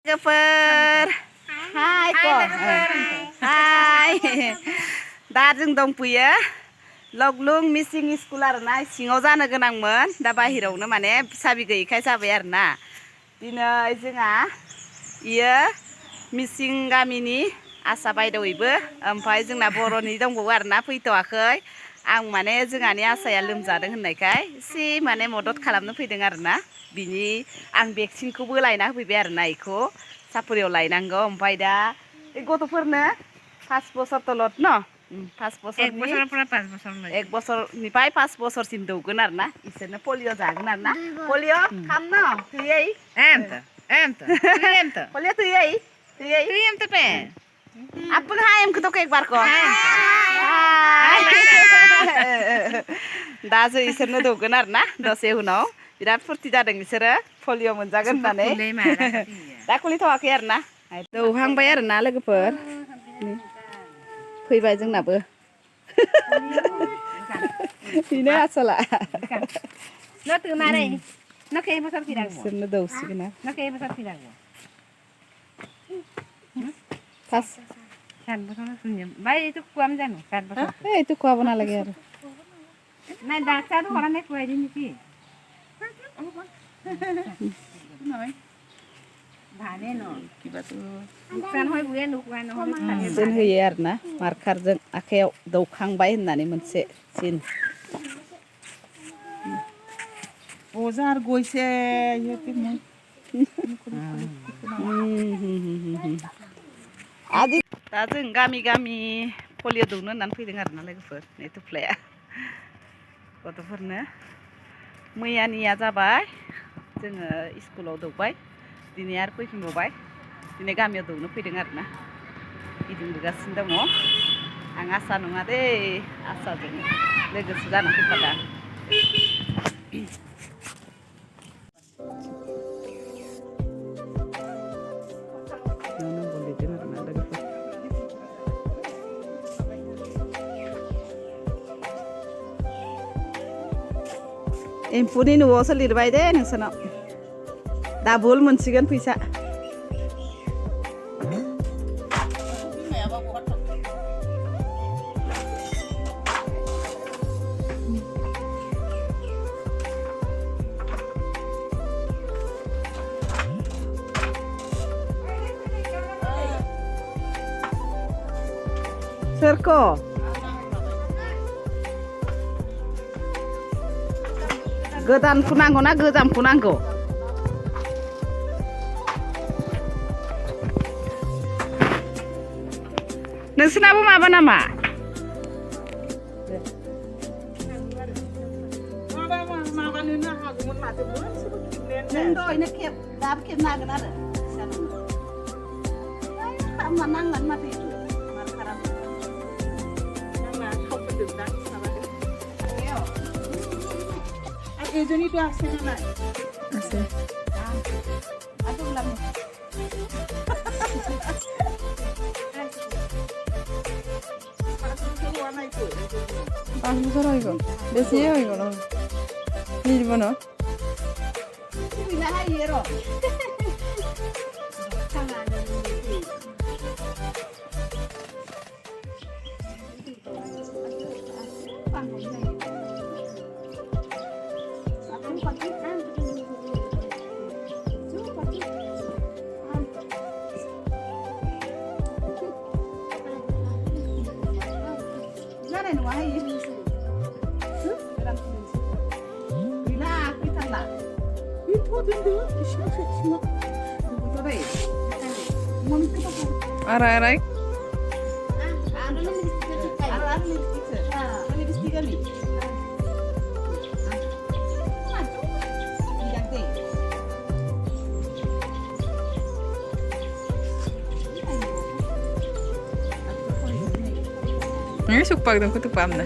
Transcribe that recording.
लोगोफोर हाय हाय दा जों दंफैयो लग्लुं मिसिं स्कुल आरोना सिङाव जानो गोनांमोन दा बाहेरावनो माने साबि गैयैखाय जाबाय आरोना दिनै जोंहा इयो मिसिं गामिनि आसा बायद'यैबो ओमफ्राय जोंना बर'नि दंबावो आरोना फैथ'वाखै आं माने जोंहानि आसाया लोमजादों होननायखाय एसे माने मदद खालामनो फैदों आरोना बिनि आं भेक्सिनखौबो लायना होफैबाय आरोना इखौ सापरियाव लायनांगौ ओमफ्राय दा गथ'फोरनो 5 बोसोरतल'थ न 5 बोसोरनि 1 बोसोरनिफ्राय 5 बोसोरसिम दौगोन आरोना इसोरनो पलिअ जागोन आरोना पलिअ खाम न थुयै पलिअ थुयै Apun hayam ketok ek barko. Da जो इसोरनो दौगोन आरोना दसे उनाव बिराद फुर्ति जादों बिसोरो पलिअ मोनजागोन होननानै दा खुलिथ'वाखै आरोना दौहांबाय आरोना लोगोफोर फैबाय जोंनाबो बेनो आसला इसोरनो दौसिगोन Pas. Kan bosor sunyum. Baik itu kuam janu. Kan bosor. Itu kuam apa lagi ada? Nah dasar tu orang ni kuai di sini. Bahane no. Kibat tu. Bukan hoi bukan bukan hoi. Sin hiar na, markar jeng akhel daukang bayi nani mense sin. Ozar goise yeti mun. Adik, दा जों गामि polio दौनो होननानै फैदों आरोना लोगोफोर नै थुफ्लाया गथ'फोरनो मैयानिया जाबाय जोङो स्कुलाव दौबाय दिनै आरो फैफिनबावबाय दिनै गामियाव दौनो फैदों आरोना गिदिंबोगासिनो दङ आं आसा नङा दै आसाजों लोगोसे जाना फैफादों एम्फौनि न'आवसो लिरबाय दे नोंसोरनाव दाबल मोनसिगोन फैसा सोरखौ गोदानखौ नांगौ ना गोजामखौ नांगौ नोंसोरनाबो माबा नामा नों दहायनो खेब दाबो खेबनो हागोन आरो खालामना नांगोन माथो Ejon itu asli mana? Asli. Aduh lama. Pas besar aja, besi aja loh. Ini di mana? Ini lah hero. Arai-arai. Ini suka dong kutu pam na.